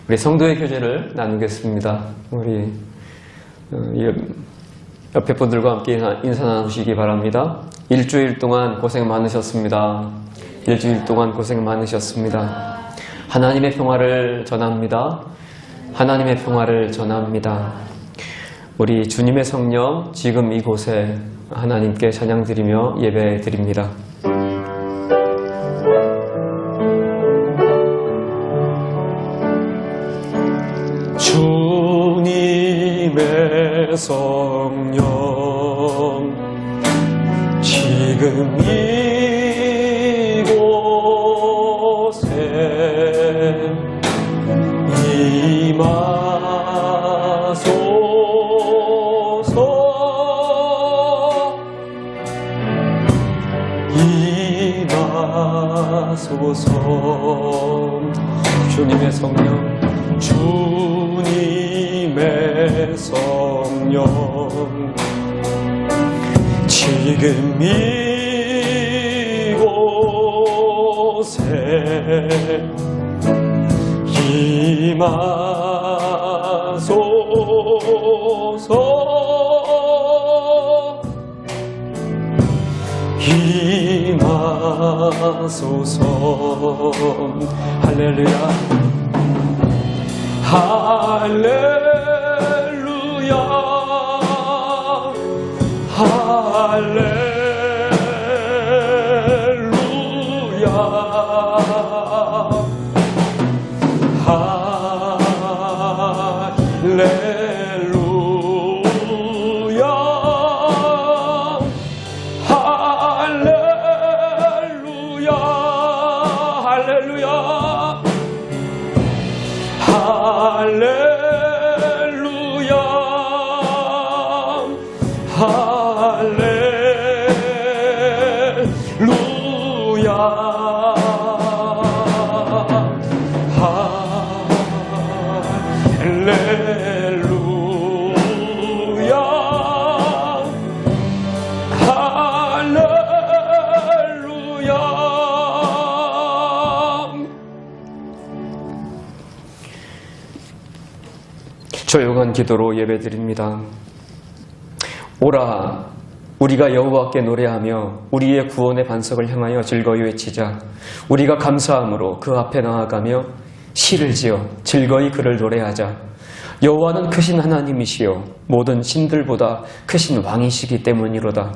우리 성도의 교제를 나누겠습니다. 우리 옆에 분들과 함께 인사 나누시기 바랍니다. 일주일 동안 고생 많으셨습니다. 일주일 동안 고생 많으셨습니다. 하나님의 평화를 전합니다. 하나님의 평화를 전합니다. 우리 주님의 성령 지금 이곳에 하나님께 찬양드리며 예배드립니다. 주님의 성령 지금 이곳에 임하소서. 주님의 성령 주님의 성령 지금 이곳에 임하소서. 임하소서. 할렐루야 할렐루야 할렐루야 할렐루야 할렐루야 할렐루야 할렐루야 조용한 기도로 예배드립니다. 오라 우리가 여호와께 노래하며 우리의 구원의 반석을 향하여 즐거이 외치자. 우리가 감사함으로 그 앞에 나아가며 시를 지어 즐거이 그를 노래하자. 여호와는 크신 하나님이시요 모든 신들보다 크신 왕이시기 때문이로다.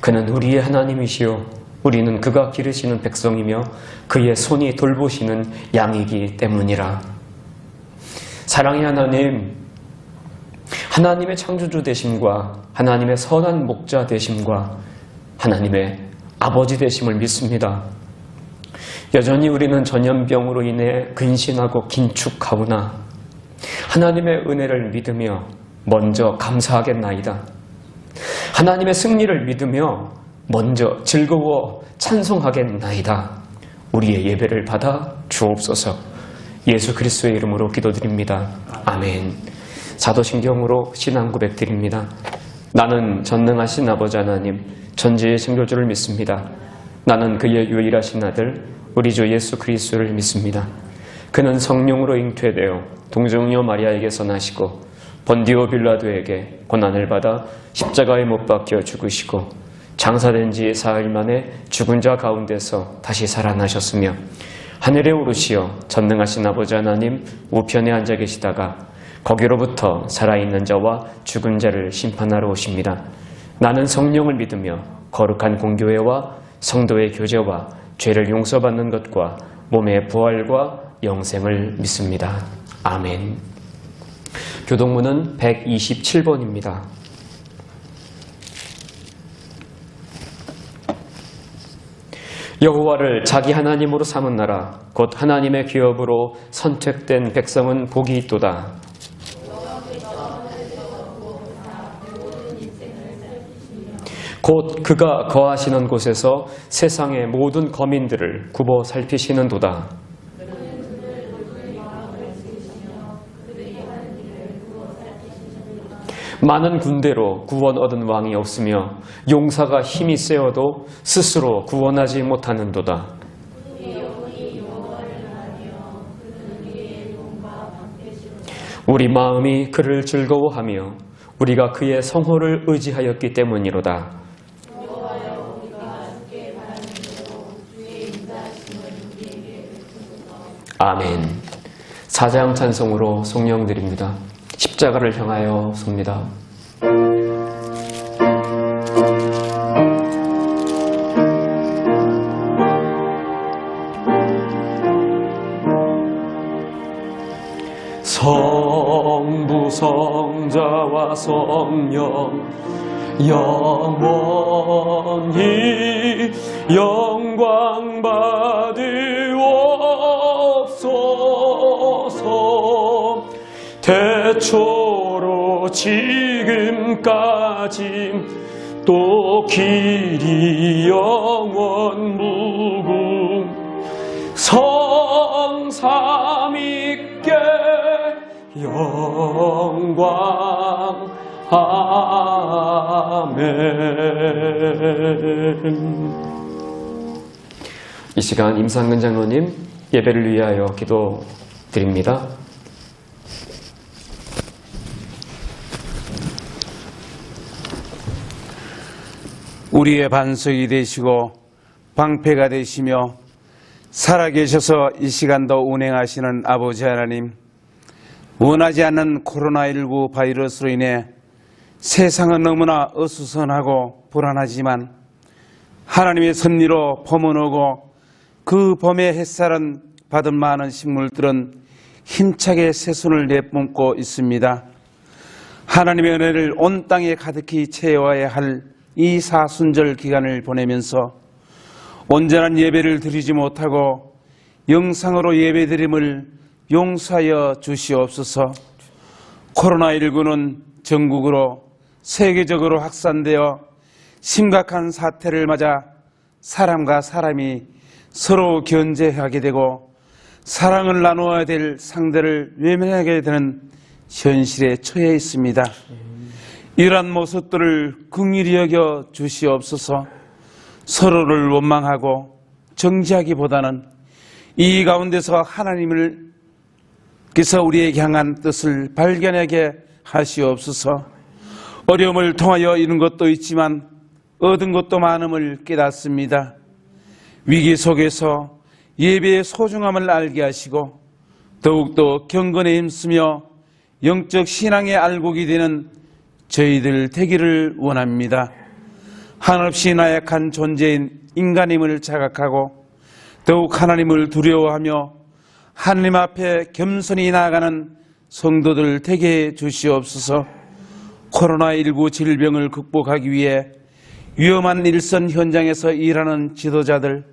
그는 우리의 하나님이시요 우리는 그가 기르시는 백성이며 그의 손이 돌보시는 양이기 때문이라. 사랑의 하나님, 하나님의 창조주 되심과 하나님의 선한 목자 되심과 하나님의 아버지 되심을 믿습니다. 여전히 우리는 전염병으로 인해 근신하고 긴축하오나 하나님의 은혜를 믿으며 먼저 감사하겠나이다. 하나님의 승리를 믿으며 먼저 즐거워 찬송하겠나이다. 우리의 예배를 받아 주옵소서. 예수 그리스도의 이름으로 기도드립니다. 아멘. 사도신경으로 신앙 고백드립니다. 나는 전능하신 아버지 하나님 전지의 창조주를 믿습니다. 나는 그의 유일하신 아들 우리 주 예수 그리스도를 믿습니다. 그는 성령으로 잉태되어 동정녀 마리아에게서 나시고 본디오 빌라도에게 고난을 받아 십자가에 못 박혀 죽으시고 장사된 지 4일 만에 죽은 자 가운데서 다시 살아나셨으며 하늘에 오르시어 전능하신 아버지 하나님 우편에 앉아 계시다가 거기로부터 살아있는 자와 죽은 자를 심판하러 오십니다. 나는 성령을 믿으며 거룩한 공교회와 성도의 교제와 죄를 용서받는 것과 몸의 부활과 영생을 믿습니다. 아멘. 교동문은 127번입니다. 여호와를 자기 하나님으로 삼은 나라 곧 하나님의 기업으로 선택된 백성은 복이 있도다. 곧 그가 거하시는 곳에서 세상의 모든 거민들을 굽어 살피시는도다. 많은 군대로 구원 얻은 왕이 없으며 용사가 힘이 세어도 스스로 구원하지 못하는도다. 우리 마음이 그를 즐거워하며 우리가 그의 성호를 의지하였기 때문이로다. 아멘. 사장 찬송으로 송영드립니다. 십자가를 향하여 섭니다. 성부 성자와 성령 영원히 영광 받으옵소서. 태초로 지금까지 또 길이 영원 무궁 성삼위께 영광. 아멘. 이 시간 임상근 장로님 예배를 위하여 기도드립니다. 우리의 반석이 되시고 방패가 되시며 살아계셔서 이 시간도 운행하시는 아버지 하나님, 원하지 않는 코로나19 바이러스로 인해 세상은 너무나 어수선하고 불안하지만 하나님의 섭리로 봄은 오고 그 봄의 햇살은 받은 많은 식물들은 힘차게 새순을 내뿜고 있습니다. 하나님의 은혜를 온 땅에 가득히 채워야 할 이 사순절 기간을 보내면서 온전한 예배를 드리지 못하고 영상으로 예배드림을 용서하여 주시옵소서. 코로나19는 전국으로 세계적으로 확산되어 심각한 사태를 맞아 사람과 사람이 서로 견제하게 되고 사랑을 나누어야 될 상대를 외면하게 되는 현실에 처해 있습니다. 이러한 모습들을 긍휼히 여겨 주시옵소서. 서로를 원망하고 정지하기보다는 이 가운데서 하나님께서 우리에게 향한 뜻을 발견하게 하시옵소서. 어려움을 통하여 이룬 것도 있지만 얻은 것도 많음을 깨닫습니다. 위기 속에서 예배의 소중함을 알게 하시고 더욱더 경건에 힘쓰며 영적 신앙의 알곡이 되는 저희들 되기를 원합니다. 한없이 나약한 존재인 인간임을 자각하고 더욱 하나님을 두려워하며 하나님 앞에 겸손히 나아가는 성도들 되게 해 주시옵소서. 코로나19 질병을 극복하기 위해 위험한 일선 현장에서 일하는 지도자들,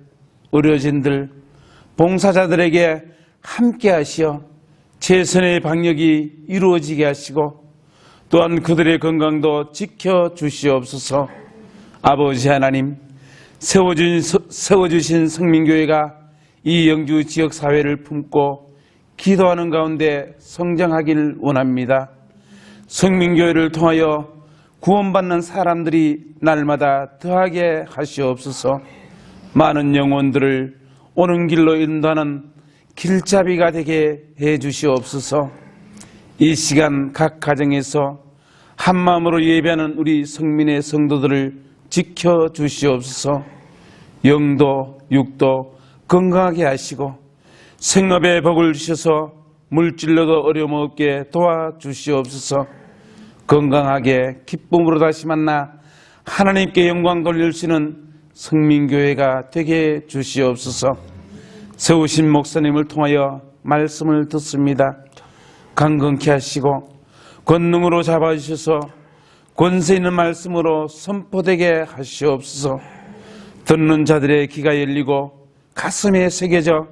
의료진들, 봉사자들에게 함께 하시어 최선의 방역이 이루어지게 하시고 또한 그들의 건강도 지켜주시옵소서. 아버지 하나님, 세워주신 성민교회가 이 영주 지역사회를 품고 기도하는 가운데 성장하길 원합니다. 성민교회를 통하여 구원받는 사람들이 날마다 더하게 하시옵소서. 많은 영혼들을 오는 길로 인도하는 길잡이가 되게 해 주시옵소서. 이 시간 각 가정에서 한마음으로 예배하는 우리 성민의 성도들을 지켜주시옵소서. 영도 육도 건강하게 하시고 생업에 복을 주셔서 물질로도 어려움 없게 도와주시옵소서. 건강하게 기쁨으로 다시 만나 하나님께 영광 돌릴 수 있는 성민교회가 되게 해 주시옵소서. 세우신 목사님을 통하여 말씀을 듣습니다. 강건케 하시고 권능으로 잡아주셔서 권세 있는 말씀으로 선포되게 하시옵소서. 듣는 자들의 귀가 열리고 가슴에 새겨져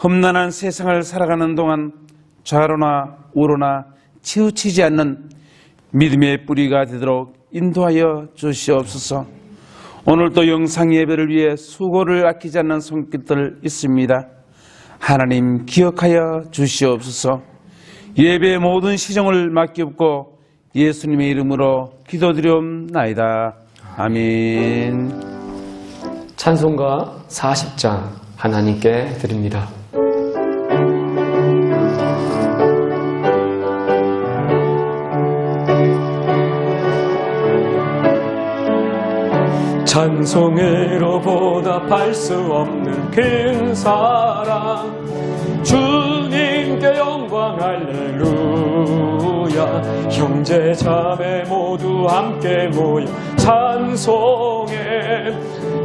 험난한 세상을 살아가는 동안 좌로나 우로나 치우치지 않는 믿음의 뿌리가 되도록 인도하여 주시옵소서. 오늘도 영상 예배를 위해 수고를 아끼지 않는 손길들 있습니다. 하나님 기억하여 주시옵소서. 예배의 모든 시정을 맡기옵고 예수님의 이름으로 기도드리옵나이다. 아멘. 찬송가 40장 하나님께 드립니다. 찬송으로 보답할 수 없는 큰 사랑 주님께 영광 할렐루야. 형제 자매 모두 함께 모여 찬송해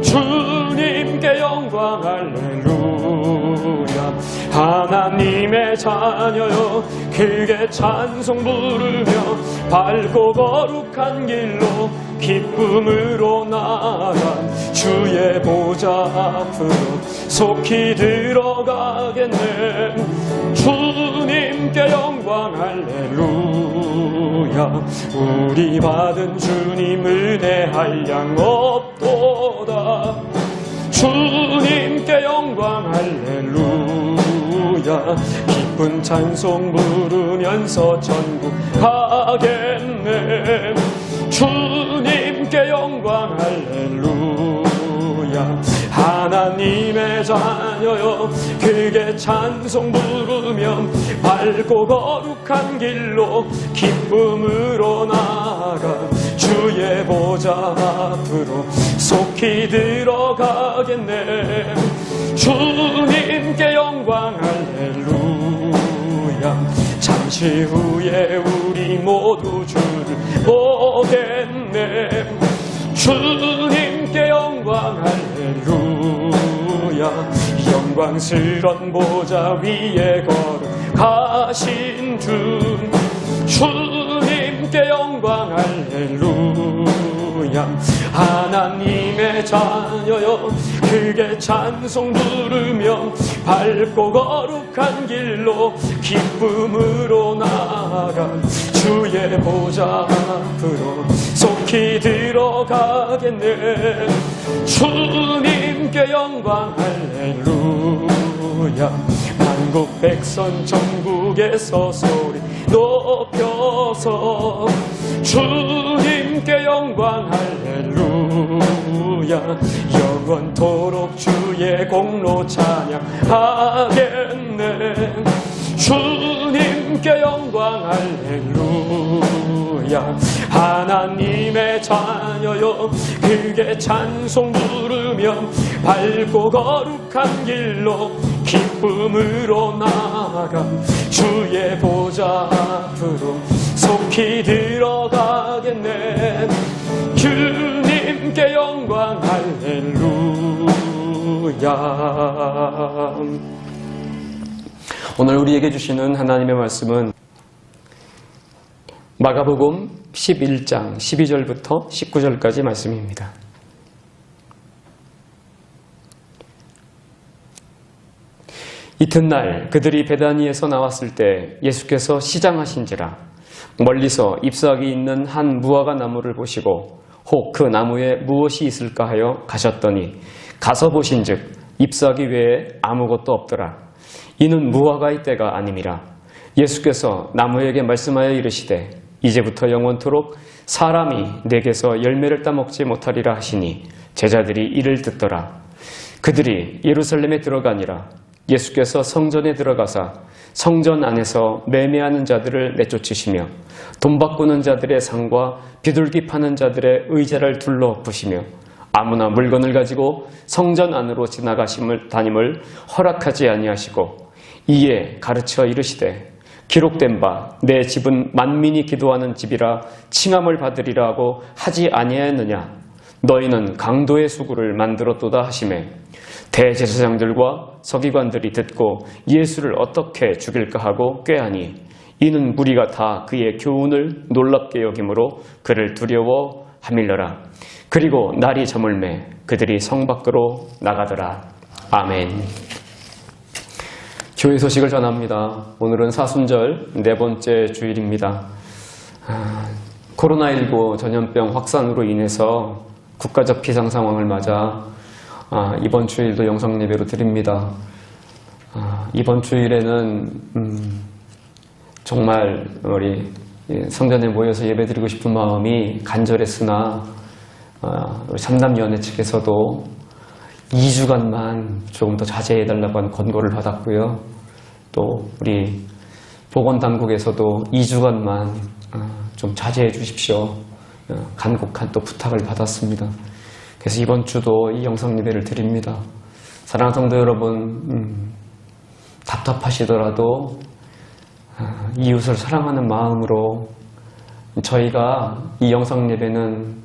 주님께 영광 할렐루야. 하나님의 자녀여 크게 찬송 부르며 밝고 거룩한 길로 기쁨으로 나아가 주의 보좌 앞으로 속히 들어가겠네. 주님께 영광 할렐루야. 우리 받은 주님 은혜 한량 없도다. 주님께 영광 할렐루야. 기쁜 찬송 부르면서 천국 가겠네. 주님께 영광 할렐루야. 하나님의 자녀여 크게 찬송 부르며 밝고 거룩한 길로 기쁨으로 나아가 주의 보좌 앞으로 속히 들어가겠네. 주님께 영광 할렐루야. 잠시 후에 우리 모두 주를 보겠네. 주님께 영광 할렐루야. 영광스런 보좌 위에 걸어가신 주 주님께 영광 할렐루야. 하나님의 자녀여 크게 찬송 부르며 밝고 거룩한 길로 기쁨으로 나아가 주의 보좌 앞으로 속히 들어가겠네. 주님께 영광 할렐루야. 만국 백성 천국에서 소리 높여서 주님께 영광 할렐루야. 영원토록 주의 공로 찬양하겠네. 주님께 영광 할렐루야. 하나님의 자녀여 크게 찬송 부르며 밝고 거룩한 길로 기쁨으로 나아가 주의 보좌 앞으로 속히 들어가겠네. 주님께 영광 할렐루야. 오늘 우리에게 주시는 하나님의 말씀은 마가복음 11장 12절부터 19절까지 말씀입니다. 이튿날 그들이 베다니에서 나왔을 때 예수께서 시장하신지라 멀리서 잎사귀 있는 한 무화과 나무를 보시고 혹 그 나무에 무엇이 있을까 하여 가셨더니 가서 보신즉 잎사귀 외에 아무것도 없더라. 이는 무화과의 때가 아님이라. 예수께서 나무에게 말씀하여 이르시되 이제부터 영원토록 사람이 내게서 열매를 따먹지 못하리라 하시니 제자들이 이를 듣더라. 그들이 예루살렘에 들어가니라. 예수께서 성전에 들어가사 성전 안에서 매매하는 자들을 내쫓으시며 돈 바꾸는 자들의 상과 비둘기 파는 자들의 의자를 둘러엎으시며 아무나 물건을 가지고 성전 안으로 지나가심을 다님을 허락하지 아니하시고 이에 가르쳐 이르시되 기록된 바 내 집은 만민이 기도하는 집이라 칭함을 받으리라 하고 하지 아니하였느냐. 너희는 강도의 수구를 만들었도다 하시매 대제사장들과 서기관들이 듣고 예수를 어떻게 죽일까 하고 꾀하니 이는 무리가 다 그의 교훈을 놀랍게 여김으로 그를 두려워하밀러라. 그리고 날이 저물매 그들이 성 밖으로 나가더라. 아멘. 교회 소식을 전합니다. 오늘은 사순절 네 번째 주일입니다. 코로나19 전염병 확산으로 인해서 국가적 비상 상황을 맞아 이번 주일도 영상 예배로 드립니다. 이번 주일에는 정말 우리 성전에 모여서 예배드리고 싶은 마음이 간절했으나 우리 삼남위원회 측에서도 2주간만 조금 더 자제해달라고 하는 권고를 받았고요. 또 우리 보건당국에서도 2주간만 좀 자제해 주십시오. 간곡한 또 부탁을 받았습니다. 그래서 이번 주도 이 영상 예배를 드립니다. 사랑하는 성도 여러분, 답답하시더라도 이웃을 사랑하는 마음으로 저희가 이 영상 예배는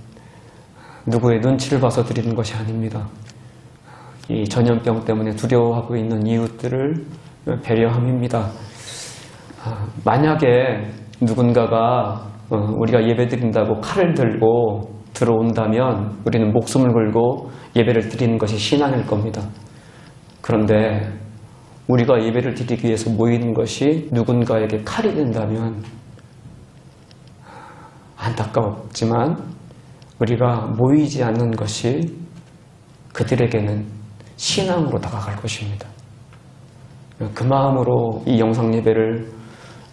누구의 눈치를 봐서 드리는 것이 아닙니다. 이 전염병 때문에 두려워하고 있는 이웃들을 배려함입니다. 만약에 누군가가 우리가 예배 드린다고 칼을 들고 들어온다면 우리는 목숨을 걸고 예배를 드리는 것이 신앙일 겁니다. 그런데 우리가 예배를 드리기 위해서 모이는 것이 누군가에게 칼이 된다면 안타깝지만 우리가 모이지 않는 것이 그들에게는 신앙으로 다가갈 것입니다. 그 마음으로 이 영상 예배를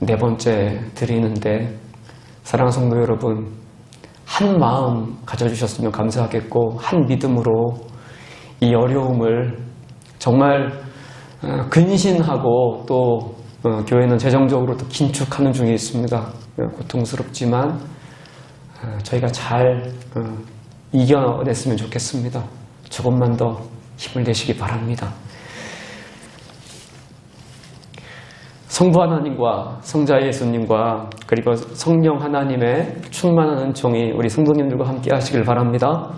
4번째 드리는데 사랑하는 성도 여러분, 한 마음 가져주셨으면 감사하겠고 한 믿음으로 이 어려움을 정말 근신하고 또 교회는 재정적으로 또 긴축하는 중에 있습니다. 고통스럽지만 저희가 잘 이겨냈으면 좋겠습니다. 조금만 더 힘을 내시기 바랍니다. 성부 하나님과 성자 예수님과 그리고 성령 하나님의 충만한 은총이 우리 성도님들과 함께 하시길 바랍니다.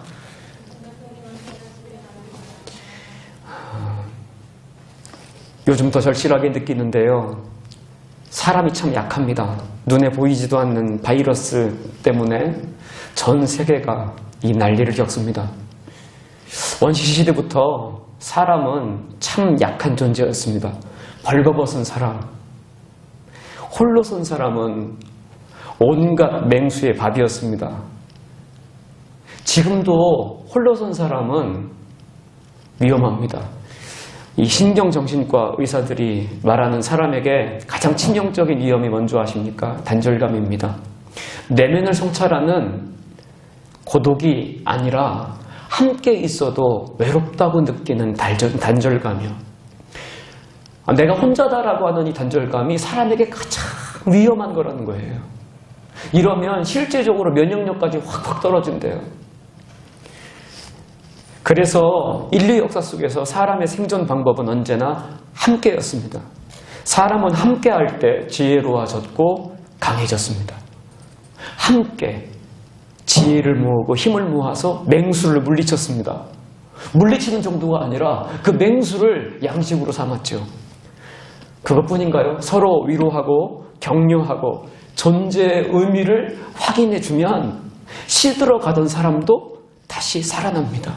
요즘 더 절실하게 느끼는데요. 사람이 참 약합니다. 눈에 보이지도 않는 바이러스 때문에 전 세계가 이 난리를 겪습니다. 원시시대부터 사람은 참 약한 존재였습니다. 벌거벗은 사람, 홀로 선 사람은 온갖 맹수의 밥이었습니다. 지금도 홀로 선 사람은 위험합니다. 이 신경정신과 의사들이 말하는 사람에게 가장 치명적인 위험이 뭔지 아십니까? 단절감입니다. 내면을 성찰하는 고독이 아니라 함께 있어도 외롭다고 느끼는 단절감이요. 내가 혼자다라고 하는 이 단절감이 사람에게 가장 위험한 거라는 거예요. 이러면 실제적으로 면역력까지 확확 떨어진대요. 그래서 인류 역사 속에서 사람의 생존 방법은 언제나 함께였습니다. 사람은 함께할 때 지혜로워졌고 강해졌습니다. 함께 지혜를 모으고 힘을 모아서 맹수를 물리쳤습니다. 물리치는 정도가 아니라 그 맹수를 양식으로 삼았죠. 그것뿐인가요? 서로 위로하고 격려하고 존재의 의미를 확인해주면 시들어가던 사람도 다시 살아납니다.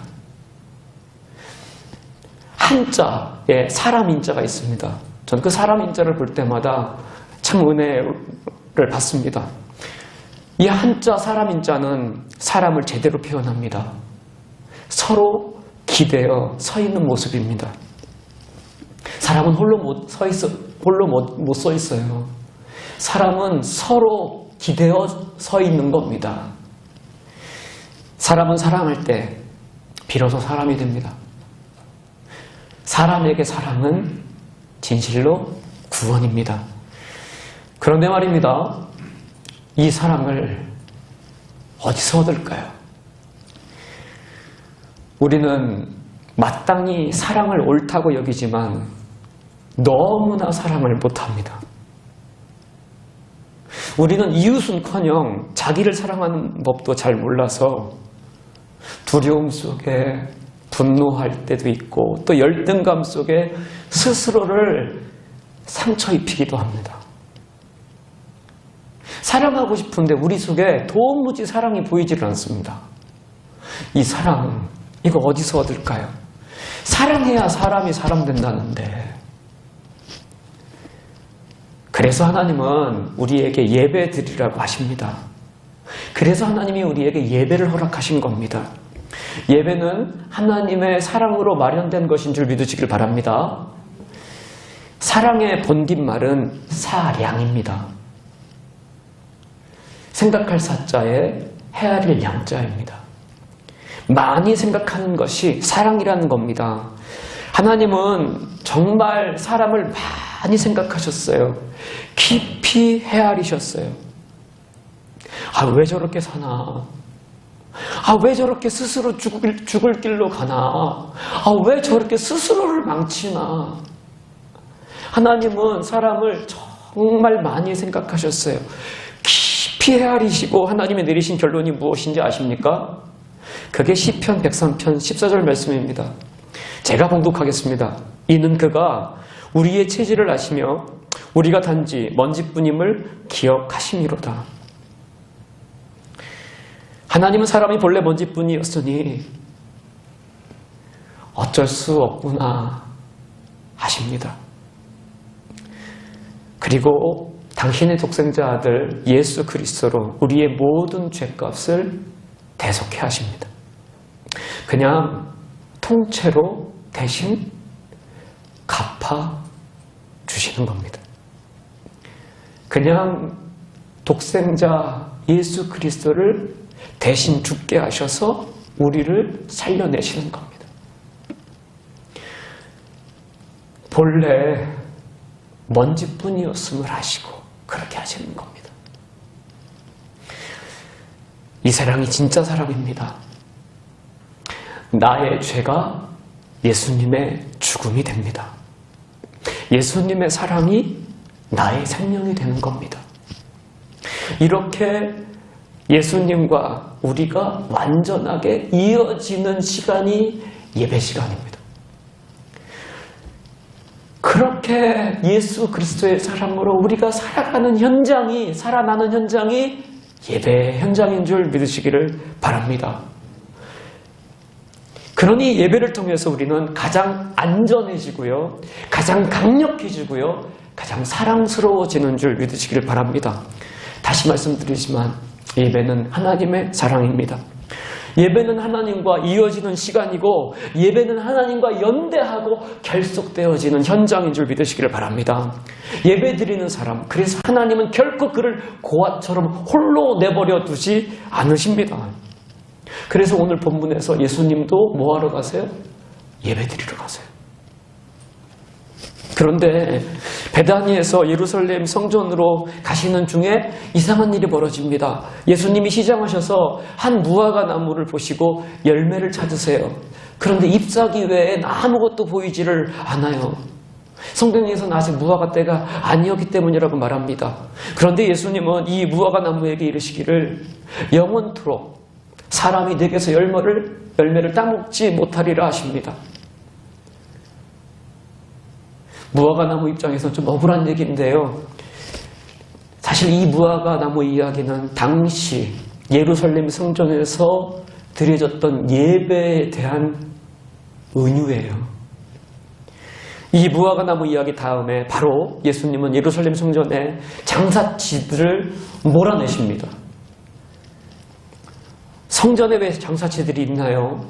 한자에 사람 인자가 있습니다. 전 그 사람 인자를 볼 때마다 참 은혜를 받습니다. 이 한자 사람 인자는 사람을 제대로 표현합니다. 서로 기대어 서 있는 모습입니다. 사람은 홀로 못 서 있어요. 사람은 서로 기대어 서 있는 겁니다. 사람은 사랑할 때 비로소 사람이 됩니다. 사람에게 사랑은 진실로 구원입니다. 그런데 말입니다. 이 사랑을 어디서 얻을까요? 우리는 마땅히 사랑을 옳다고 여기지만 너무나 사랑을 못합니다. 우리는 이웃은커녕 자기를 사랑하는 법도 잘 몰라서 두려움 속에 분노할 때도 있고 또 열등감 속에 스스로를 상처 입히기도 합니다. 사랑하고 싶은데 우리 속에 도무지 사랑이 보이질 않습니다. 이 사랑, 이거 어디서 얻을까요? 사랑해야 사람이 사람 된다는데. 그래서 하나님은 우리에게 예배 드리라고 하십니다. 그래서 하나님이 우리에게 예배를 허락하신 겁니다. 예배는 하나님의 사랑으로 마련된 것인 줄 믿으시길 바랍니다. 사랑의 본뒷말은 사량입니다. 생각할 사자에 헤아릴 양자입니다. 많이 생각하는 것이 사랑이라는 겁니다. 하나님은 정말 사람을 많이 생각하셨어요. 깊이 헤아리셨어요. 왜 저렇게 사나? 왜 저렇게 스스로 죽을 길로 가나? 왜 저렇게 스스로를 망치나? 하나님은 사람을 정말 많이 생각하셨어요. 깊이 헤아리시고 하나님이 내리신 결론이 무엇인지 아십니까? 그게 시편 103편 14절 말씀입니다. 제가 봉독하겠습니다. 이는 그가 우리의 체질을 아시며 우리가 단지 먼지뿐임을 기억하심이로다. 하나님은 사람이 본래 먼지뿐이었으니 어쩔 수 없구나 하십니다. 그리고 당신의 독생자 아들 예수 그리스도로 우리의 모든 죄값을 대속해 하십니다. 그냥 통째로 대신 갚아 주시는 겁니다. 그냥 독생자 예수 그리스도를 대신 죽게 하셔서 우리를 살려내시는 겁니다. 본래 먼지뿐이었음을 하시고 그렇게 하시는 겁니다. 이 사랑이 진짜 사랑입니다. 나의 죄가 예수님의 죽음이 됩니다. 예수님의 사랑이 나의 생명이 되는 겁니다. 이렇게 예수님과 우리가 완전하게 이어지는 시간이 예배 시간입니다. 그렇게 예수 그리스도의 사랑으로 우리가 살아나는 현장이 예배 현장인 줄 믿으시기를 바랍니다. 그러니 예배를 통해서 우리는 가장 안전해지고요, 가장 강력해지고요, 가장 사랑스러워지는 줄 믿으시기를 바랍니다. 다시 말씀드리지만 예배는 하나님의 사랑입니다. 예배는 하나님과 이어지는 시간이고 예배는 하나님과 연대하고 결속되어지는 현장인 줄 믿으시기를 바랍니다. 예배 드리는 사람, 그래서 하나님은 결코 그를 고아처럼 홀로 내버려 두지 않으십니다. 그래서 오늘 본문에서 예수님도 뭐하러 가세요? 예배 드리러 가세요. 그런데 베다니에서 예루살렘 성전으로 가시는 중에 이상한 일이 벌어집니다. 예수님이 시장하셔서 한 무화과 나무를 보시고 열매를 찾으세요. 그런데 잎사귀 외엔 아무것도 보이지를 않아요. 성경에서는 아직 무화과 때가 아니었기 때문이라고 말합니다. 그런데 예수님은 이 무화과 나무에게 이르시기를 영원토록 사람이 내게서 열매를 따먹지 못하리라 하십니다. 무화과 나무 입장에서는 좀 억울한 얘기인데요. 사실 이 무화과 나무 이야기는 당시 예루살렘 성전에서 드려졌던 예배에 대한 은유예요. 이 무화과 나무 이야기 다음에 바로 예수님은 예루살렘 성전에 장사치들을 몰아내십니다. 성전에 왜 장사치들이 있나요?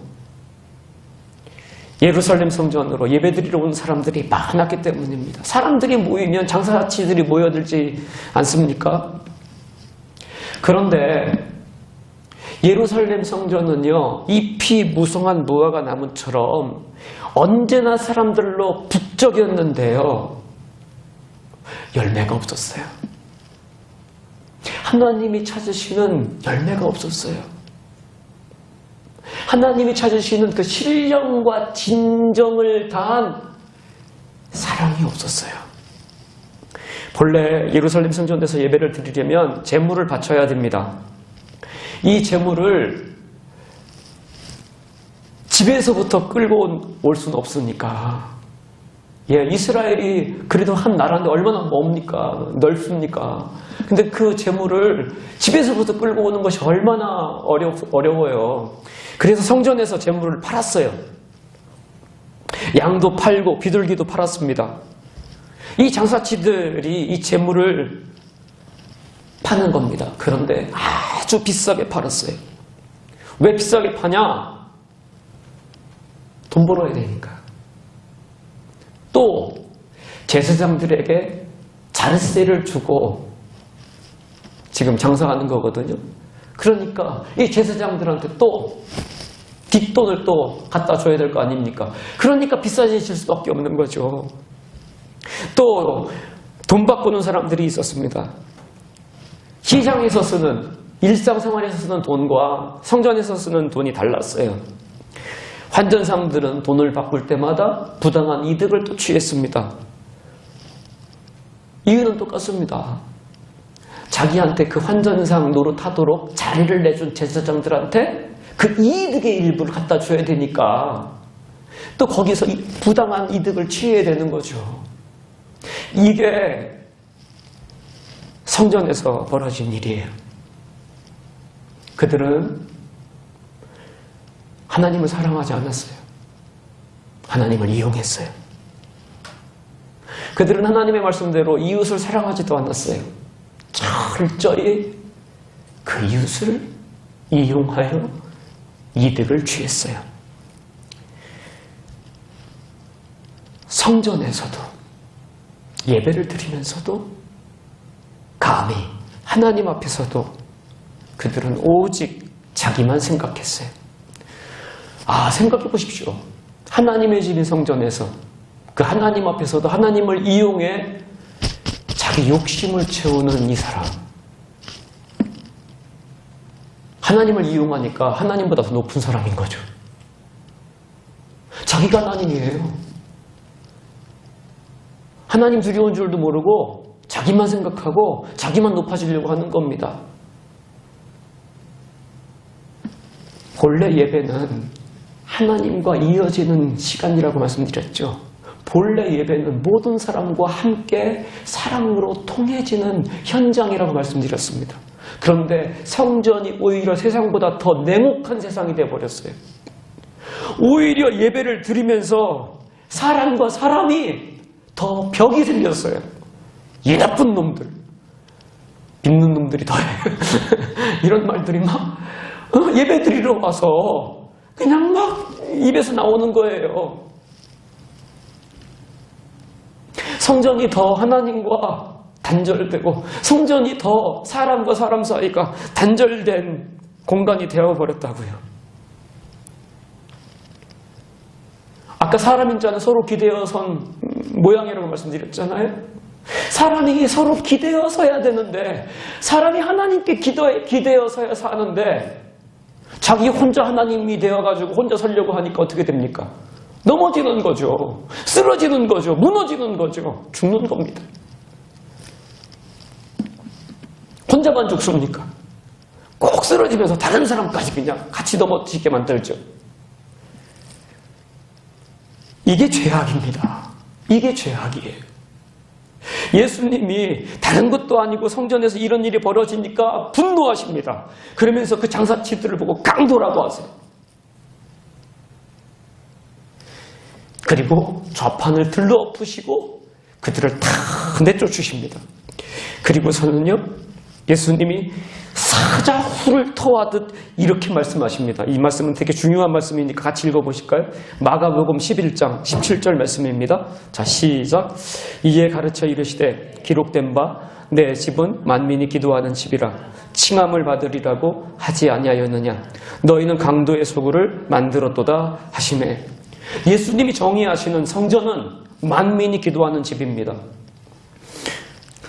예루살렘 성전으로 예배드리러 온 사람들이 많았기 때문입니다. 사람들이 모이면 장사치들이 모여들지 않습니까? 그런데 예루살렘 성전은요, 잎이 무성한 무화과 나무처럼 언제나 사람들로 북적였는데요, 열매가 없었어요. 하나님이 찾으시는 열매가 없었어요. 하나님이 찾으시는 그 신령과 진정을 다한 사랑이 없었어요. 본래 예루살렘 성전에서 예배를 드리려면 제물을 바쳐야 됩니다. 이 제물을 집에서부터 끌고 올 수는 없으니까. 이스라엘이 그래도 한 나라인데 얼마나 멉니까? 넓습니까? 근데 그 제물을 집에서부터 끌고 오는 것이 얼마나 어려워요. 그래서 성전에서 제물을 팔았어요. 양도 팔고 비둘기도 팔았습니다. 이 장사치들이 이 제물을 파는 겁니다. 그런데 아주 비싸게 팔았어요. 왜 비싸게 파냐? 돈 벌어야 되니까. 또 제사장들에게 자르세를 주고 지금 장사하는 거거든요. 그러니까 이 제사장들한테 또 뒷돈을 또 갖다 줘야 될 거 아닙니까? 그러니까 비싸지실 수밖에 없는 거죠. 또 돈 바꾸는 사람들이 있었습니다. 시장에서 쓰는 일상생활에서 쓰는 돈과 성전에서 쓰는 돈이 달랐어요. 환전상들은 돈을 바꿀 때마다 부당한 이득을 또 취했습니다. 이유는 똑같습니다. 자기한테 그 환전상 노릇하도록 자리를 내준 제사장들한테 그 이득의 일부를 갖다 줘야 되니까 또 거기서 부당한 이득을 취해야 되는 거죠. 이게 성전에서 벌어진 일이에요. 그들은 하나님을 사랑하지 않았어요. 하나님을 이용했어요. 그들은 하나님의 말씀대로 이웃을 사랑하지도 않았어요. 철저히 그 이웃을 이용하여 이득을 취했어요. 성전에서도 예배를 드리면서도 감히 하나님 앞에서도 그들은 오직 자기만 생각했어요. 생각해 보십시오. 하나님의 집인 성전에서 그 하나님 앞에서도 하나님을 이용해 자기 욕심을 채우는 이 사람. 하나님을 이용하니까 하나님보다 더 높은 사람인 거죠. 자기가 하나님이에요. 하나님 두려운 줄도 모르고 자기만 생각하고 자기만 높아지려고 하는 겁니다. 본래 예배는 하나님과 이어지는 시간이라고 말씀드렸죠. 본래 예배는 모든 사람과 함께 사랑으로 통해지는 현장이라고 말씀드렸습니다. 그런데 성전이 오히려 세상보다 더 냉혹한 세상이 되어버렸어요. 오히려 예배를 드리면서 사람과 사람이 더 벽이 생겼어요. 이 나쁜 놈들, 믿는 놈들이 더해. 이런 말들이 막 예배 드리러 와서 그냥 막 입에서 나오는 거예요. 성전이 더 하나님과 단절되고 성전이 더 사람과 사람 사이가 단절된 공간이 되어버렸다고요. 아까 사람인 자는 서로 기대어 선 모양이라고 말씀드렸잖아요. 사람이 서로 기대어 서야 되는데 사람이 하나님께 기대어 서야 사는데 자기 혼자 하나님이 되어가지고 혼자 서려고 하니까 어떻게 됩니까? 넘어지는 거죠. 쓰러지는 거죠. 무너지는 거죠. 죽는 겁니다. 혼자만 죽습니까? 꼭 쓰러지면서 다른 사람까지 그냥 같이 넘어지게 만들죠. 이게 죄악입니다. 이게 죄악이에요. 예수님이 다른 것도 아니고 성전에서 이런 일이 벌어지니까 분노하십니다. 그러면서 그 장사치들을 보고 강도라고 하세요. 그리고 좌판을 들러엎으시고 그들을 다 내쫓으십니다. 그리고서는요, 예수님이 사자후를 토하듯 이렇게 말씀하십니다. 이 말씀은 되게 중요한 말씀이니까 같이 읽어보실까요? 마가복음 11장 17절 말씀입니다. 자, 시작. 이에 가르쳐 이르시되 기록된 바 내 집은 만민이 기도하는 집이라 칭함을 받으리라고 하지 아니하였느냐. 너희는 강도의 소굴을 만들었도다 하시매. 예수님이 정의하시는 성전은 만민이 기도하는 집입니다.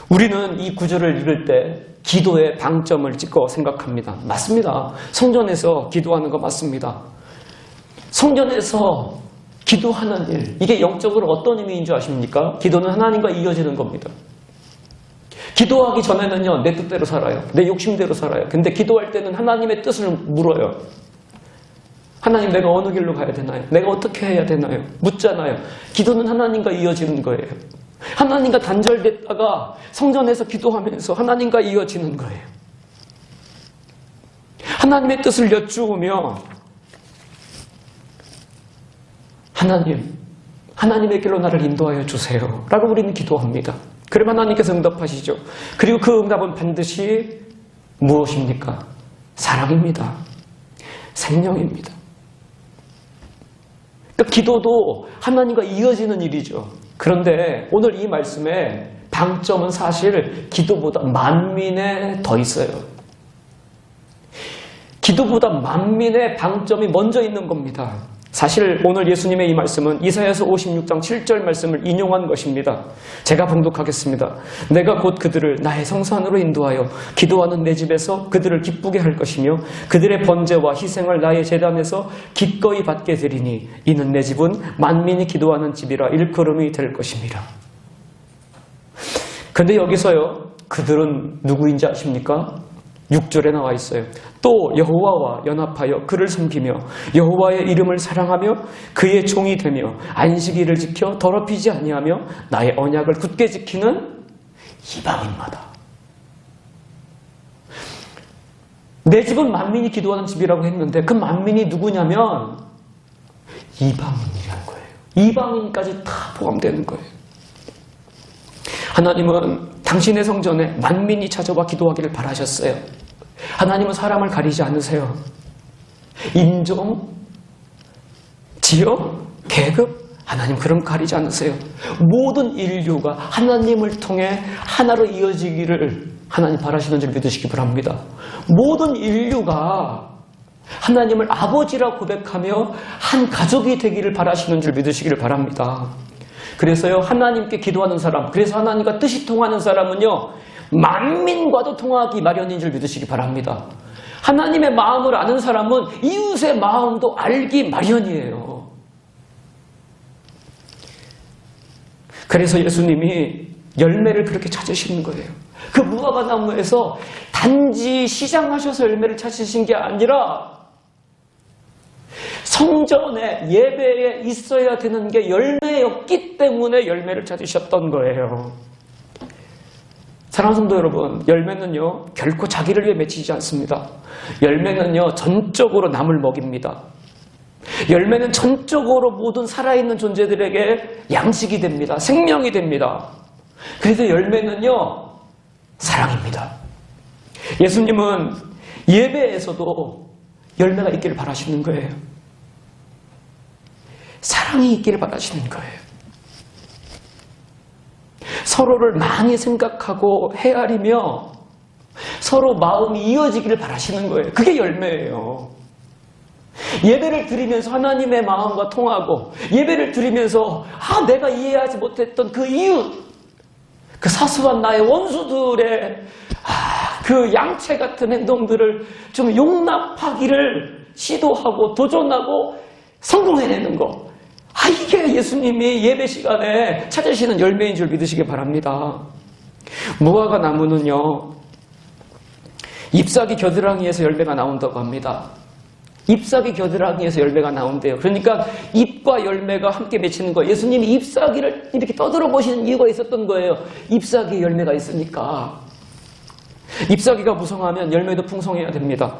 우리는 이 구절을 읽을 때 기도의 방점을 찍고 생각합니다. 맞습니다. 성전에서 기도하는 거 맞습니다. 성전에서 기도하는 일, 이게 영적으로 어떤 의미인 줄 아십니까? 기도는 하나님과 이어지는 겁니다. 기도하기 전에는요, 내 뜻대로 살아요. 내 욕심대로 살아요. 근데 기도할 때는 하나님의 뜻을 물어요. 하나님, 내가 어느 길로 가야 되나요? 내가 어떻게 해야 되나요? 묻잖아요. 기도는 하나님과 이어지는 거예요. 하나님과 단절됐다가 성전에서 기도하면서 하나님과 이어지는 거예요. 하나님의 뜻을 여쭈으며 하나님의 길로 나를 인도하여 주세요 라고 우리는 기도합니다. 그럼 하나님께서 응답하시죠. 그리고 그 응답은 반드시 무엇입니까? 사랑입니다. 생명입니다. 그러니까 기도도 하나님과 이어지는 일이죠. 그런데 오늘 이 말씀의 방점은 사실 기도보다 만민에 더 있어요. 기도보다 만민의 방점이 먼저 있는 겁니다. 사실 오늘 예수님의 이 말씀은 이사야서 56장 7절 말씀을 인용한 것입니다. 제가 봉독하겠습니다. 내가 곧 그들을 나의 성산으로 인도하여 기도하는 내 집에서 그들을 기쁘게 할 것이며 그들의 번제와 희생을 나의 제단에서 기꺼이 받게 되리니 이는 내 집은 만민이 기도하는 집이라 일컬음이 될 것입니다. 근데 여기서요, 그들은 누구인지 아십니까? 6절에 나와 있어요. 또 여호와와 연합하여 그를 섬기며 여호와의 이름을 사랑하며 그의 종이 되며 안식일을 지켜 더럽히지 아니하며 나의 언약을 굳게 지키는 이방인마다. 내 집은 만민이 기도하는 집이라고 했는데 그 만민이 누구냐면 이방인이라는 거예요. 이방인까지 다 포함되는 거예요. 하나님은 당신의 성전에 만민이 찾아와 기도하기를 바라셨어요. 하나님은 사람을 가리지 않으세요. 인종, 지역, 계급, 하나님 그런 거 가리지 않으세요. 모든 인류가 하나님을 통해 하나로 이어지기를 하나님 바라시는 줄 믿으시기 바랍니다. 모든 인류가 하나님을 아버지라 고백하며 한 가족이 되기를 바라시는 줄 믿으시기를 바랍니다. 그래서요, 하나님께 기도하는 사람, 그래서 하나님과 뜻이 통하는 사람은요, 만민과도 통하기 마련인 줄 믿으시기 바랍니다. 하나님의 마음을 아는 사람은 이웃의 마음도 알기 마련이에요. 그래서 예수님이 열매를 그렇게 찾으시는 거예요. 그 무화과 나무에서 단지 시장하셔서 열매를 찾으신 게 아니라 성전에 예배에 있어야 되는 게 열매였기 때문에 열매를 찾으셨던 거예요. 사랑하는 성도 여러분, 열매는요 결코 자기를 위해 맺히지 않습니다. 열매는요 전적으로 남을 먹입니다. 열매는 전적으로 모든 살아있는 존재들에게 양식이 됩니다. 생명이 됩니다. 그래서 열매는요 사랑입니다. 예수님은 예배에서도 열매가 있기를 바라시는 거예요. 사랑이 있기를 바라시는 거예요. 서로를 많이 생각하고 헤아리며 서로 마음이 이어지기를 바라시는 거예요. 그게 열매예요. 예배를 드리면서 하나님의 마음과 통하고 예배를 드리면서 내가 이해하지 못했던 그 이웃, 그 사소한 나의 원수들의 그 양채 같은 행동들을 좀 용납하기를 시도하고 도전하고 성공해내는 거. 이게 예수님이 예배 시간에 찾으시는 열매인 줄 믿으시기 바랍니다. 무화과 나무는요, 잎사귀 겨드랑이에서 열매가 나온다고 합니다. 잎사귀 겨드랑이에서 열매가 나온대요. 그러니까 잎과 열매가 함께 맺히는 거예요. 예수님이 잎사귀를 이렇게 떠들어 보시는 이유가 있었던 거예요. 잎사귀에 열매가 있으니까. 잎사귀가 무성하면 열매도 풍성해야 됩니다.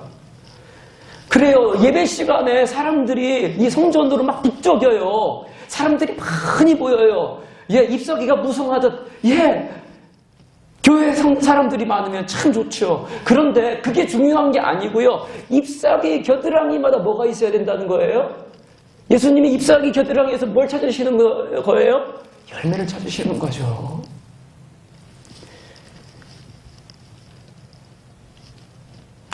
그래요. 예배 시간에 사람들이 이 성전으로 막 북적여요. 사람들이 많이 보여요. 잎사귀가 무성하듯, 교회 사람들이 많으면 참 좋죠. 그런데 그게 중요한 게 아니고요. 잎사귀 겨드랑이마다 뭐가 있어야 된다는 거예요? 예수님이 잎사귀 겨드랑이에서 뭘 찾으시는 거예요? 열매를 찾으시는 거죠.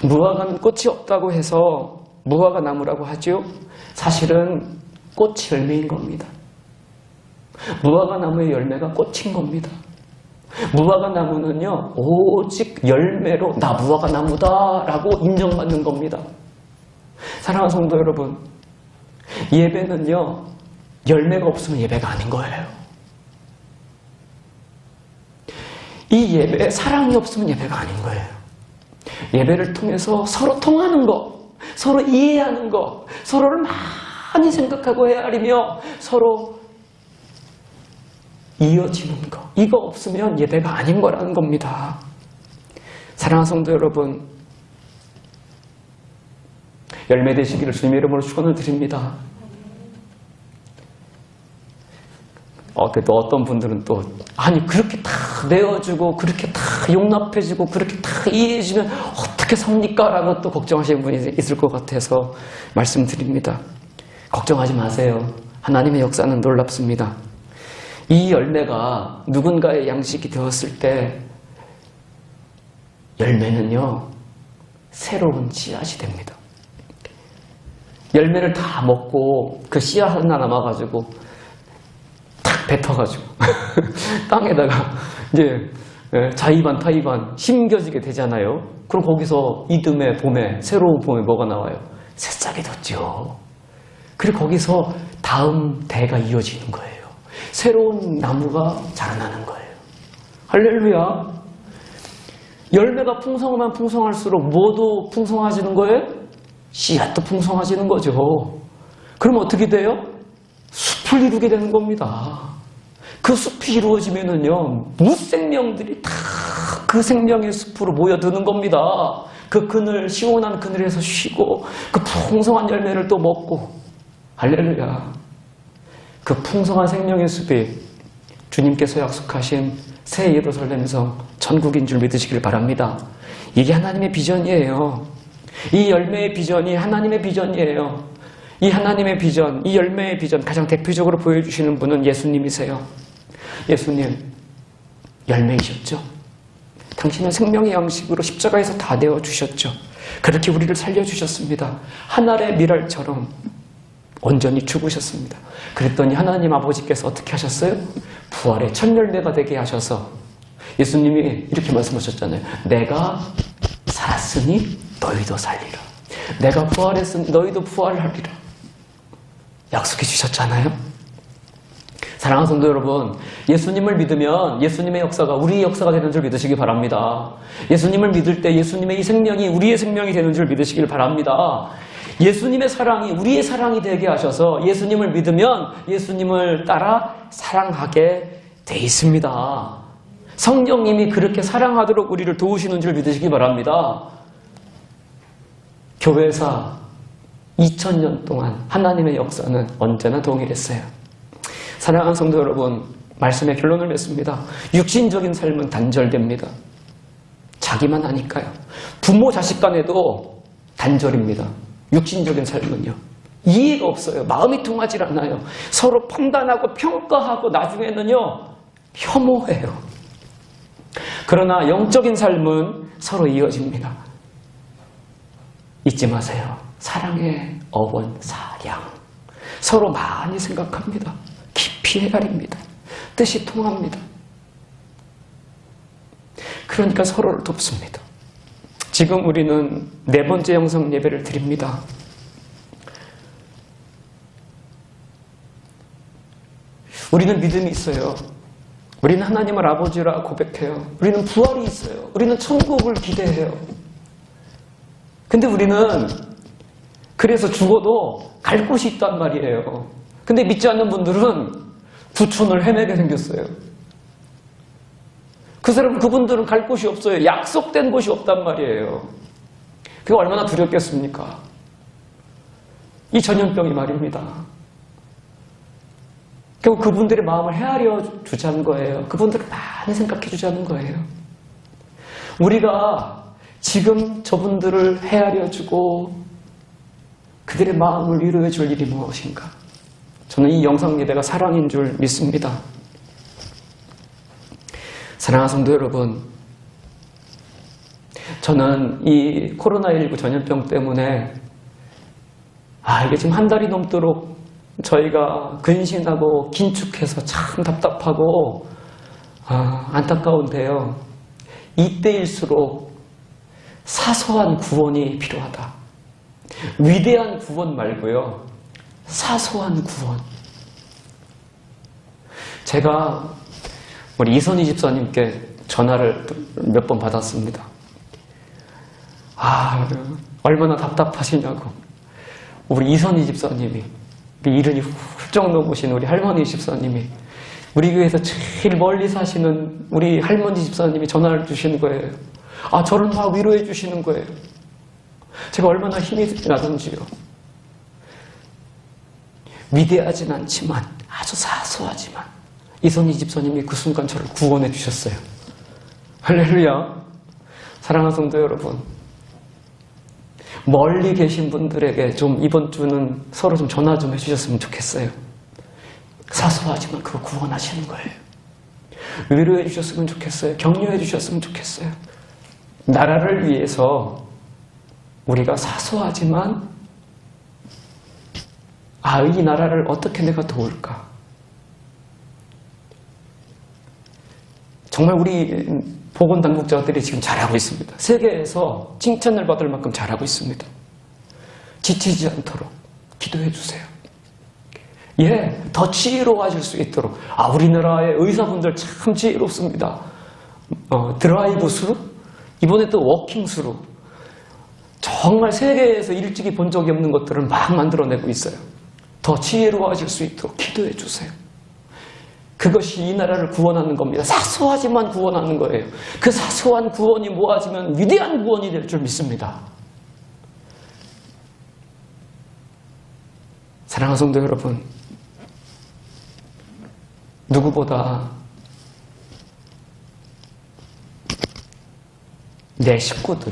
무화과는 꽃이 없다고 해서 무화과 나무라고 하죠. 사실은 꽃이 열매인 겁니다. 무화과 나무의 열매가 꽃인 겁니다. 무화과 나무는요 오직 열매로 나 무화과 나무다 라고 인정받는 겁니다. 사랑하는 성도 여러분, 예배는요 열매가 없으면 예배가 아닌 거예요. 이 예배에 사랑이 없으면 예배가 아닌 거예요. 예배를 통해서 서로 통하는 것, 서로 이해하는 것, 서로를 많이 생각하고 헤아리며 서로 이어지는 것, 이거 없으면 예배가 아닌 거라는 겁니다. 사랑하는 성도 여러분, 열매 되시기를 주님의 이름으로 축원을 드립니다. 그래도 어떤 분들은 또 그렇게 다 내어주고 그렇게 다 용납해주고 그렇게 다 이해해주면 어떻게 삽니까? 라고 또 걱정하시는 분이 있을 것 같아서 말씀드립니다. 걱정하지 마세요. 하나님의 역사는 놀랍습니다. 이 열매가 누군가의 양식이 되었을 때 열매는요 새로운 씨앗이 됩니다. 열매를 다 먹고 그 씨앗 하나 남아가지고 탁 뱉어가지고 땅에다가 이제 자의반 타의반 심겨지게 되잖아요. 그럼 거기서 이듬해 봄에 새로운 봄에 뭐가 나와요? 새싹이 돋죠. 그리고 거기서 다음 대가 이어지는 거예요. 새로운 나무가 자라나는 거예요. 할렐루야. 열매가 풍성하면 풍성할수록 뭐도 풍성해지는 거예요? 씨앗도 풍성해지는 거죠. 그럼 어떻게 돼요? 숲을 이루게 되는 겁니다. 그 숲이 이루어지면은요, 무생명들이 다 그 생명의 숲으로 모여드는 겁니다. 그 그늘, 시원한 그늘에서 쉬고, 그 풍성한 열매를 또 먹고, 할렐루야. 그 풍성한 생명의 숲이 주님께서 약속하신 새 예루살렘 성 천국인 줄 믿으시길 바랍니다. 이게 하나님의 비전이에요. 이 열매의 비전이 하나님의 비전이에요. 이 하나님의 비전, 이 열매의 비전 가장 대표적으로 보여주시는 분은 예수님이세요. 예수님, 열매이셨죠? 당신은 생명의 양식으로 십자가에서 다 내어주셨죠. 그렇게 우리를 살려주셨습니다. 한 알의 밀알처럼 온전히 죽으셨습니다. 그랬더니 하나님 아버지께서 어떻게 하셨어요? 부활의 첫 열매가 되게 하셔서 예수님이 이렇게 말씀하셨잖아요. 내가 살았으니 너희도 살리라. 내가 부활했으니 너희도 부활하리라. 약속해 주셨잖아요. 사랑하는 성도 여러분, 예수님을 믿으면 예수님의 역사가 우리의 역사가 되는 줄 믿으시기 바랍니다. 예수님을 믿을 때 예수님의 이 생명이 우리의 생명이 되는 줄 믿으시길 바랍니다. 예수님의 사랑이 우리의 사랑이 되게 하셔서 예수님을 믿으면 예수님을 따라 사랑하게 돼 있습니다. 성령님이 그렇게 사랑하도록 우리를 도우시는 줄 믿으시기 바랍니다. 교회사 2000년 동안 하나님의 역사는 언제나 동일했어요. 사랑하는 성도 여러분, 말씀의 결론을 맺습니다. 육신적인 삶은 단절됩니다. 자기만 하니까요. 부모 자식 간에도 단절입니다. 육신적인 삶은요. 이해가 없어요. 마음이 통하지 않아요. 서로 판단하고 평가하고 나중에는요, 혐오해요. 그러나 영적인 삶은 서로 이어집니다. 잊지 마세요. 사랑의 어원 사량. 서로 많이 생각합니다. 깊이 헤아립니다. 뜻이 통합니다. 그러니까 서로를 돕습니다. 지금 우리는 4번째 영성 예배를 드립니다. 우리는 믿음이 있어요. 우리는 하나님을 아버지라 고백해요. 우리는 부활이 있어요. 우리는 천국을 기대해요. 근데 우리는 그래서 죽어도 갈 곳이 있단 말이에요. 근데 믿지 않는 분들은 부촌을 헤매게 생겼어요. 그분들은 갈 곳이 없어요. 약속된 곳이 없단 말이에요. 그게 얼마나 두렵겠습니까? 이 전염병이 말입니다. 결국 그분들의 마음을 헤아려 주자는 거예요. 그분들을 많이 생각해 주자는 거예요. 우리가 지금 저분들을 헤아려 주고 그들의 마음을 위로해 줄 일이 무엇인가? 저는 이 영상 예배가 사랑인 줄 믿습니다. 사랑하는 성도 여러분, 저는 이 코로나19 전염병 때문에 이게 지금 한 달이 넘도록 저희가 근신하고 긴축해서 참 답답하고 안타까운데요. 이때일수록 사소한 구원이 필요하다. 위대한 구원 말고요. 사소한 구원. 제가 우리 이선희 집사님께 전화를 몇 번 받았습니다. 얼마나 답답하시냐고. 우리 이선희 집사님이, 우리 이른이 훌쩍 넘으신 우리 할머니 집사님이, 우리 교회에서 제일 멀리 사시는 우리 할머니 집사님이 전화를 주시는 거예요. 저를 막 위로해 주시는 거예요. 제가 얼마나 힘이 나던지요. 위대하진 않지만 아주 사소하지만 이선희 집사님이 그 순간 저를 구원해 주셨어요. 할렐루야. 사랑하는 성도 여러분, 멀리 계신 분들에게 좀 이번 주는 서로 좀 전화 좀 해주셨으면 좋겠어요. 사소하지만 그거 구원하시는 거예요. 위로해 주셨으면 좋겠어요. 격려해 주셨으면 좋겠어요. 나라를 위해서 우리가 사소하지만 아, 이 나라를 어떻게 내가 도울까? 정말 우리 보건당국자들이 지금 잘하고 있습니다. 세계에서 칭찬을 받을 만큼 잘하고 있습니다. 지치지 않도록 기도해 주세요. 예, 더 지혜로워질 수 있도록. 아, 우리나라의 의사분들 참 지혜롭습니다. 드라이브 스루? 이번에 또 워킹 스루. 정말 세계에서 일찍이 본 적이 없는 것들을 막 만들어내고 있어요. 더 지혜로워질 수 있도록 기도해 주세요. 그것이 이 나라를 구원하는 겁니다. 사소하지만 구원하는 거예요. 그 사소한 구원이 모아지면 위대한 구원이 될 줄 믿습니다. 사랑하는 성도 여러분, 누구보다 내 식구들,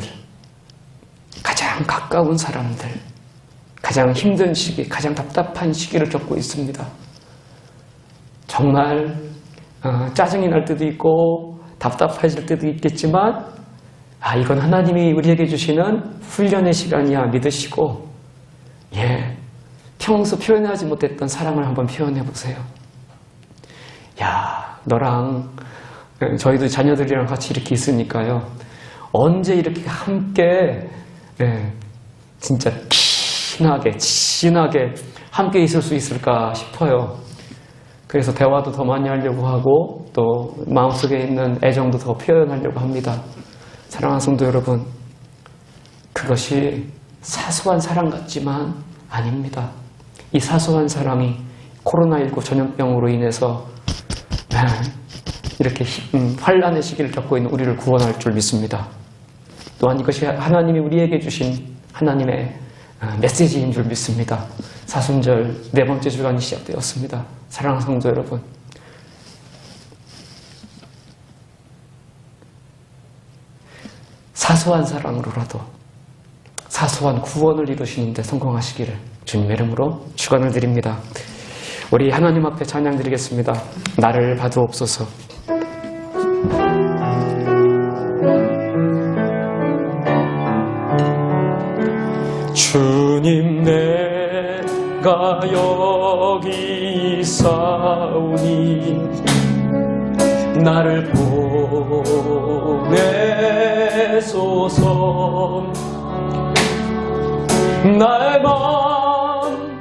가장 가까운 사람들, 가장 힘든 시기, 가장 답답한 시기를 겪고 있습니다. 정말 짜증이 날 때도 있고 답답해질 때도 있겠지만 이건 하나님이 우리에게 주시는 훈련의 시간이야 믿으시고 평소 표현하지 못했던 사랑을 한번 표현해 보세요. 야, 너랑 저희도 자녀들이랑 같이 이렇게 있으니까요. 언제 이렇게 함께 진짜 진하게 함께 있을 수 있을까 싶어요. 그래서 대화도 더 많이 하려고 하고 또 마음속에 있는 애정도 더 표현하려고 합니다. 사랑하는 성도 여러분, 그것이 사소한 사랑 같지만 아닙니다. 이 사소한 사랑이 코로나19 전염병으로 인해서 이렇게 환란의 시기를 겪고 있는 우리를 구원할 줄 믿습니다. 또한 이것이 하나님이 우리에게 주신 하나님의 메시지인 줄 믿습니다. 사순절 네 번째 주간이 시작되었습니다. 사랑하는 성도 여러분, 사소한 사랑으로라도 사소한 구원을 이루시는 데 성공하시기를 주님의 이름으로 축원을 드립니다. 우리 하나님 앞에 찬양 드리겠습니다. 나를 봐주옵소서. 주님, 내가 여기 있사오니 나를 보내소서.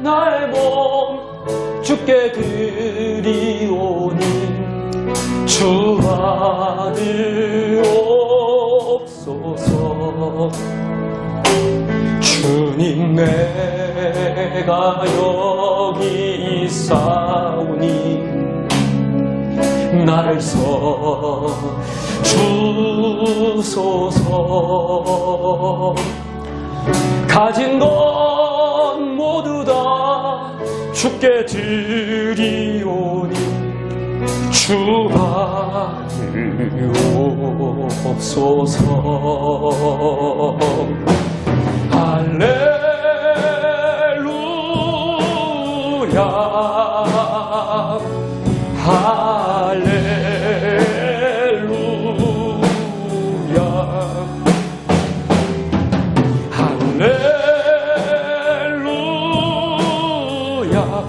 나의 몸 주께 드리오니 주 아들 옵소서. 주님, 내가 여기 있사오니 나를 써주소서. 가진 것 모두 다 주께 드리오니 주 아들 옵소서. 할렐루야, 할렐루야, 할렐루야,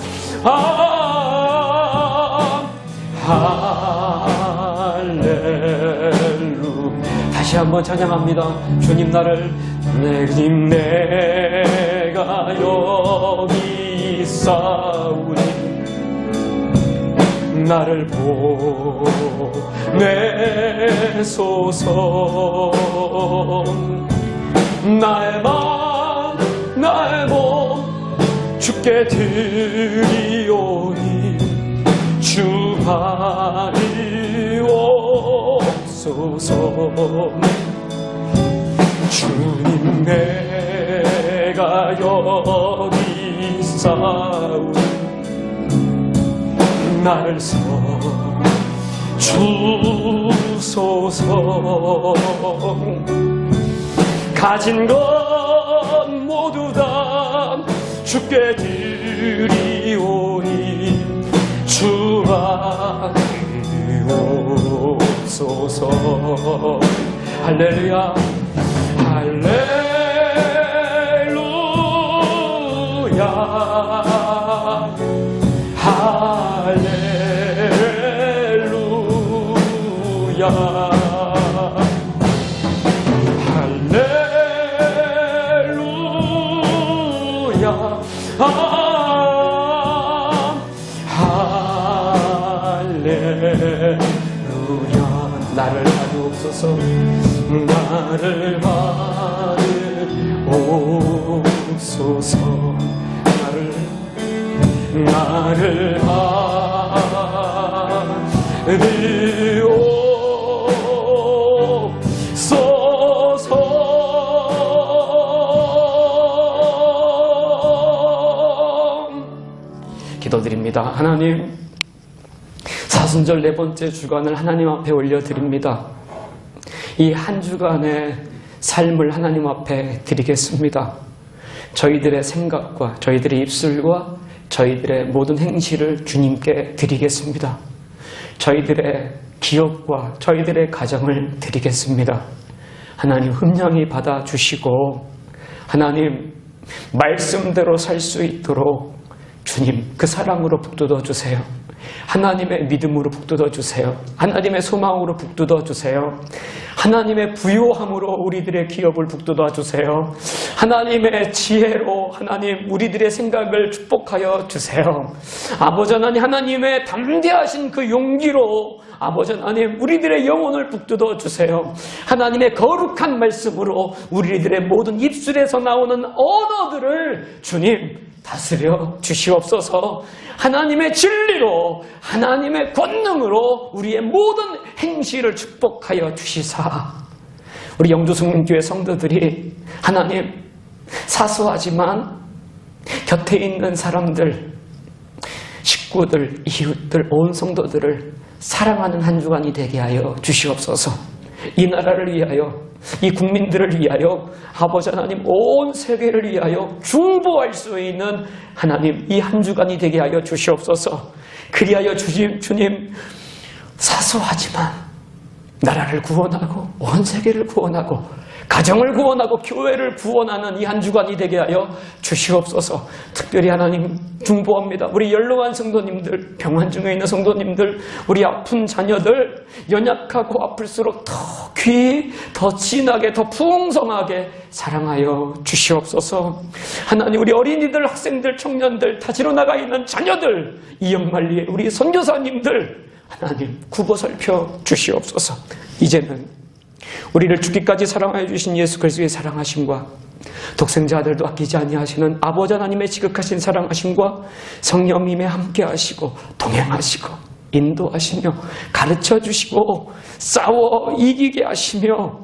할렐루. 다시 한번 찬양합니다. 주님, 주님, 내가 여기 있사오니 나를 보내소서. 나의 몸 주께 드리오니 주 아들 옵소서. 주님, 내가 여기 있사오니 나를 써주소서. 가진 것 모두 다 주께 드리오니 주 아들 옵소서. 할렐루야, 할렐루야, 나를 하옵소서. 나를 하옵소서. 나를 기도드립니다. 하나님, 사순절 네 번째 주간을 하나님 앞에 올려드립니다. 이 한 주간의 삶을 하나님 앞에 드리겠습니다. 저희들의 생각과 저희들의 입술과 저희들의 모든 행실을 주님께 드리겠습니다. 저희들의 기업과 저희들의 가정을 드리겠습니다. 하나님 흠령히 받아주시고 하나님 말씀대로 살 수 있도록 주님 그 사랑으로 북돋워 주세요. 하나님의 믿음으로 북돋워 주세요. 하나님의 소망으로 북돋워 주세요. 하나님의 부요함으로 우리들의 기업을 북돋워 주세요. 하나님의 지혜로 하나님 우리들의 생각을 축복하여 주세요. 아버지 하나님, 하나님의 담대하신 그 용기로 아버지 하나님 우리들의 영혼을 북돋워 주세요. 하나님의 거룩한 말씀으로 우리들의 모든 입술에서 나오는 언어들을 주님 다스려 주시옵소서. 하나님의 진리로 하나님의 권능으로 우리의 모든 행실을 축복하여 주시사 우리 영주성민교회 성도들이 하나님 사소하지만 곁에 있는 사람들, 식구들, 이웃들, 온 성도들을 사랑하는 한 주간이 되게 하여 주시옵소서. 이 나라를 위하여, 이 국민들을 위하여, 아버지 하나님 온 세계를 위하여 중보할 수 있는 하나님 이 한 주간이 되게 하여 주시옵소서. 그리하여 주님 사소하지만 나라를 구원하고 온 세계를 구원하고 가정을 구원하고 교회를 구원하는 이 한 주간이 되게 하여 주시옵소서. 특별히 하나님 중보합니다. 우리 연로한 성도님들, 병환 중에 있는 성도님들, 우리 아픈 자녀들, 연약하고 아플수록 더 귀히, 더 진하게, 더 풍성하게 사랑하여 주시옵소서. 하나님 우리 어린이들, 학생들, 청년들, 다지로 나가 있는 자녀들, 이영만리의 우리 선교사님들 하나님 굽어 살펴 주시옵소서. 이제는 우리를 죽기까지 사랑하여 주신 예수 그리스도의 사랑하심과 독생자 아들도 아끼지 아니하시는 아버지 하나님의 지극하신 사랑하심과 성령님의 함께 하시고 동행하시고 인도하시며 가르쳐 주시고 싸워 이기게 하시며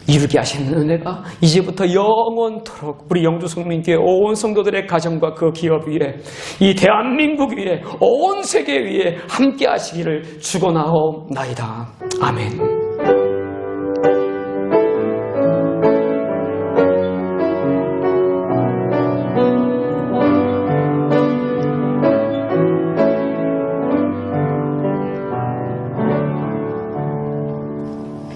이루게 하시는 은혜가 이제부터 영원토록 우리 영주성민교회 온 성도들의 가정과 그 기업 위에, 이 대한민국 위에, 온 세계 위에 함께 하시기를 축원하옵나이다. 아멘.